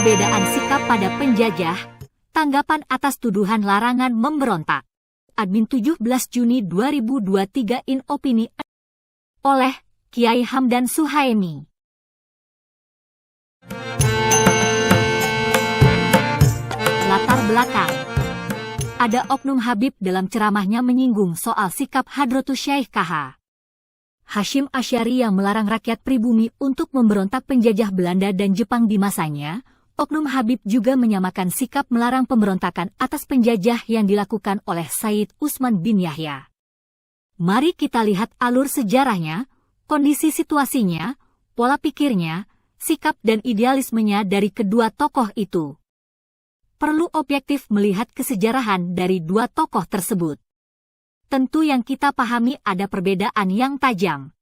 perbedaan sikap pada penjajah, tanggapan atas tuduhan larangan memberontak. Admin 17 Juni 2023 in opini oleh Kiai Hamdan Suhaemi. Latar belakang. Ada oknum Habib dalam ceramahnya menyinggung soal sikap Hadratus Syekh KH Hasyim Asy'ari yang melarang rakyat pribumi untuk memberontak penjajah Belanda dan Jepang di masanya. Oknum Habib juga menyamakan sikap melarang pemberontakan atas penjajah yang dilakukan oleh Sayyid Utsman bin Yahya. Mari kita lihat alur sejarahnya, kondisi situasinya, pola pikirnya, sikap dan idealismenya dari kedua tokoh itu. Perlu objektif melihat kesejarahan dari dua tokoh tersebut. Tentu yang kita pahami ada perbedaan yang tajam.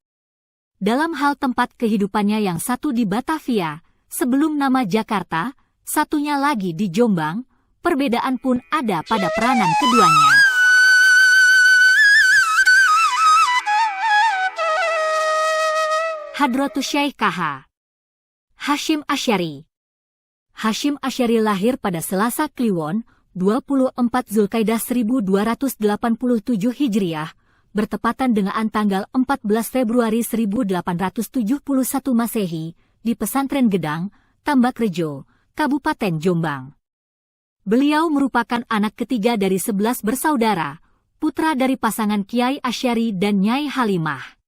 Dalam hal tempat kehidupannya, yang satu di Batavia, sebelum nama Jakarta, satunya lagi di Jombang, perbedaan pun ada pada peranan keduanya. Hadratus Syekh KH Hasyim Asy'ari. Hasyim Asy'ari lahir pada Selasa Kliwon, 24 Zulkaidah 1287 Hijriah, bertepatan dengan tanggal 14 Februari 1871 Masehi, di Pesantren Gedang, Tambakrejo, Kabupaten Jombang. Beliau merupakan anak ketiga dari 11 bersaudara, putra dari pasangan Kiai Asy'ari dan Nyai Halimah.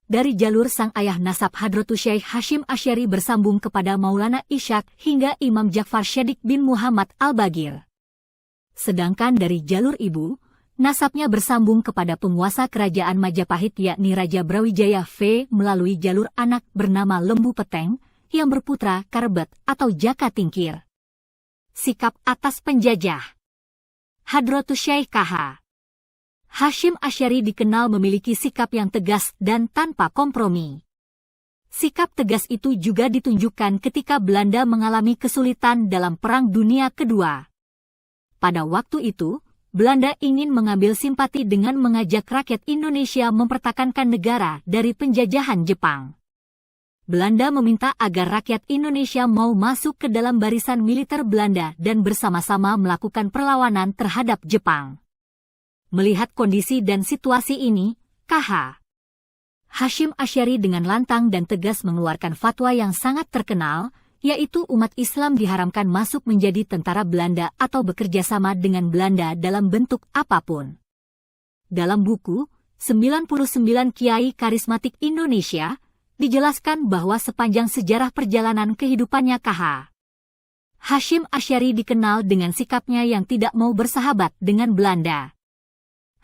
Dari jalur sang ayah nasab Hadratus Syekh Hasyim Asy'ari bersambung kepada Maulana Ishaq hingga Imam Ja'far Shadiq bin Muhammad Al-Bagir. Sedangkan dari jalur ibu, nasabnya bersambung kepada penguasa kerajaan Majapahit yakni Raja Brawijaya V melalui jalur anak bernama Lembu Peteng yang berputra Karbet atau Jaka Tingkir. Sikap atas penjajah. Hadratus Syekh KH Hasyim Asy'ari dikenal memiliki sikap yang tegas dan tanpa kompromi. Sikap tegas itu juga ditunjukkan ketika Belanda mengalami kesulitan dalam Perang Dunia Kedua. Pada waktu itu, Belanda ingin mengambil simpati dengan mengajak rakyat Indonesia mempertahankan negara dari penjajahan Jepang. Belanda meminta agar rakyat Indonesia mau masuk ke dalam barisan militer Belanda dan bersama-sama melakukan perlawanan terhadap Jepang. Melihat kondisi dan situasi ini, KH Hasyim Asy'ari dengan lantang dan tegas mengeluarkan fatwa yang sangat terkenal, yaitu umat Islam diharamkan masuk menjadi tentara Belanda atau bekerja sama dengan Belanda dalam bentuk apapun. Dalam buku 99 Kiai Karismatik Indonesia, dijelaskan bahwa sepanjang sejarah perjalanan kehidupannya KH Hasyim Asy'ari dikenal dengan sikapnya yang tidak mau bersahabat dengan Belanda.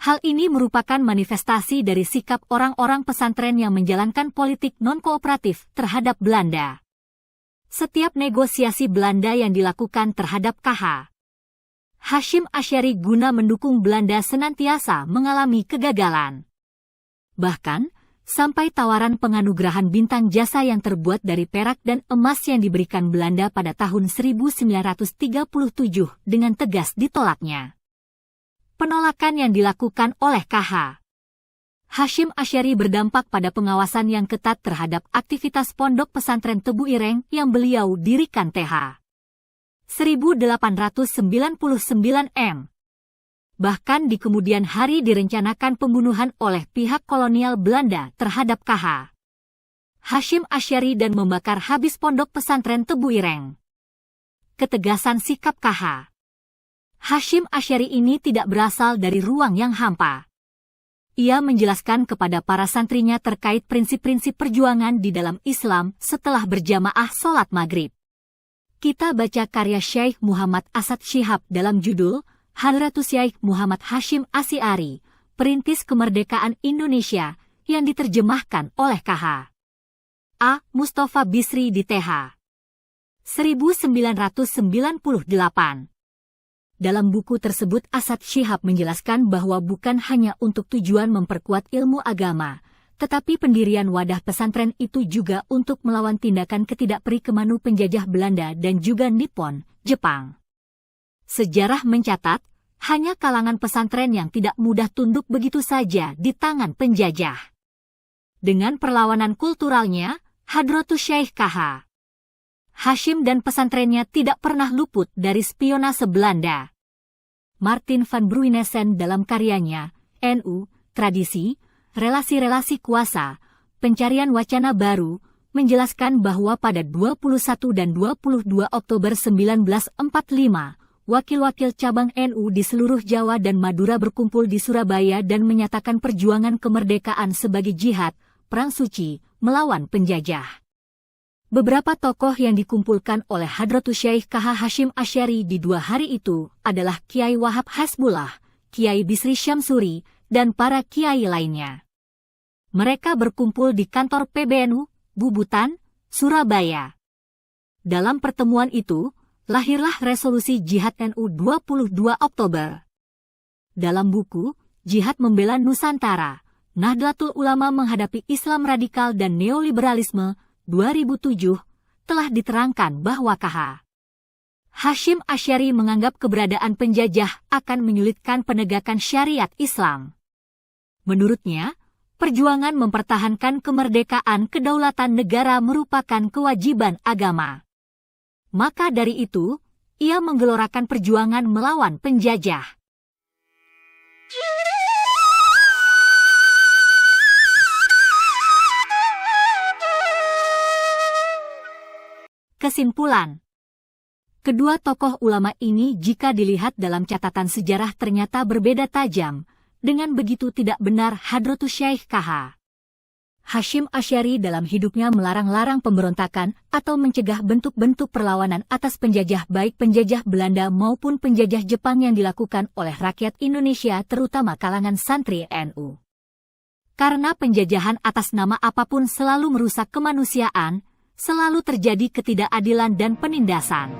Hal ini merupakan manifestasi dari sikap orang-orang pesantren yang menjalankan politik non-kooperatif terhadap Belanda. Setiap negosiasi Belanda yang dilakukan terhadap KH Hasyim Asy'ari guna mendukung Belanda senantiasa mengalami kegagalan. Bahkan, sampai tawaran penganugerahan bintang jasa yang terbuat dari perak dan emas yang diberikan Belanda pada tahun 1937 dengan tegas ditolaknya. Penolakan yang dilakukan oleh KH Hasyim Asy'ari berdampak pada pengawasan yang ketat terhadap aktivitas pondok pesantren Tebu Ireng yang beliau dirikan TH 1899 M. Bahkan di kemudian hari direncanakan pembunuhan oleh pihak kolonial Belanda terhadap KH Hasyim Asy'ari dan membakar habis pondok pesantren Tebu Ireng. Ketegasan sikap KH Hasyim Asy'ari ini tidak berasal dari ruang yang hampa. Ia menjelaskan kepada para santrinya terkait prinsip-prinsip perjuangan di dalam Islam setelah berjamaah sholat maghrib. Kita baca karya Syekh Muhammad Asad Syihab dalam judul Hadratus Syekh Muhammad Hasyim Asy'ari, Perintis Kemerdekaan Indonesia, yang diterjemahkan oleh KH A. Mustafa Bisri di TH 1998. Dalam buku tersebut Asad Syihab menjelaskan bahwa bukan hanya untuk tujuan memperkuat ilmu agama, tetapi pendirian wadah pesantren itu juga untuk melawan tindakan ketidakperikemanu penjajah Belanda dan juga Nippon, Jepang. Sejarah mencatat, hanya kalangan pesantren yang tidak mudah tunduk begitu saja di tangan penjajah. Dengan perlawanan kulturalnya, Hadratus Syekh KH Hashim dan pesantrennya tidak pernah luput dari spionase Belanda. Martin van Bruinessen dalam karyanya, NU, Tradisi, Relasi-relasi Kuasa, Pencarian Wacana Baru, menjelaskan bahwa pada 21 dan 22 Oktober 1945, wakil-wakil cabang NU di seluruh Jawa dan Madura berkumpul di Surabaya dan menyatakan perjuangan kemerdekaan sebagai jihad, perang suci, melawan penjajah. Beberapa tokoh yang dikumpulkan oleh Hadratus Syekh KH Hasyim Asy'ari di 2 hari itu adalah Kiai Wahab Hasbullah, Kiai Bisri Syamsuri, dan para kiai lainnya. Mereka berkumpul di kantor PBNU, Bubutan, Surabaya. Dalam pertemuan itu, lahirlah resolusi Jihad NU 22 Oktober. Dalam buku, Jihad Membela Nusantara, Nahdlatul Ulama Menghadapi Islam Radikal dan Neoliberalisme, 2007, telah diterangkan bahwa KH Hasyim Asy'ari menganggap keberadaan penjajah akan menyulitkan penegakan syariat Islam. Menurutnya, perjuangan mempertahankan kemerdekaan kedaulatan negara merupakan kewajiban agama. Maka dari itu, ia menggelorakan perjuangan melawan penjajah. Kesimpulan. Kedua tokoh ulama ini jika dilihat dalam catatan sejarah ternyata berbeda tajam. Dengan begitu tidak benar Hadratus Syekh KH Hasyim Asy'ari dalam hidupnya melarang-larang pemberontakan atau mencegah bentuk-bentuk perlawanan atas penjajah baik penjajah Belanda maupun penjajah Jepang yang dilakukan oleh rakyat Indonesia terutama kalangan santri NU. Karena penjajahan atas nama apapun selalu merusak kemanusiaan, selalu terjadi ketidakadilan dan penindasan.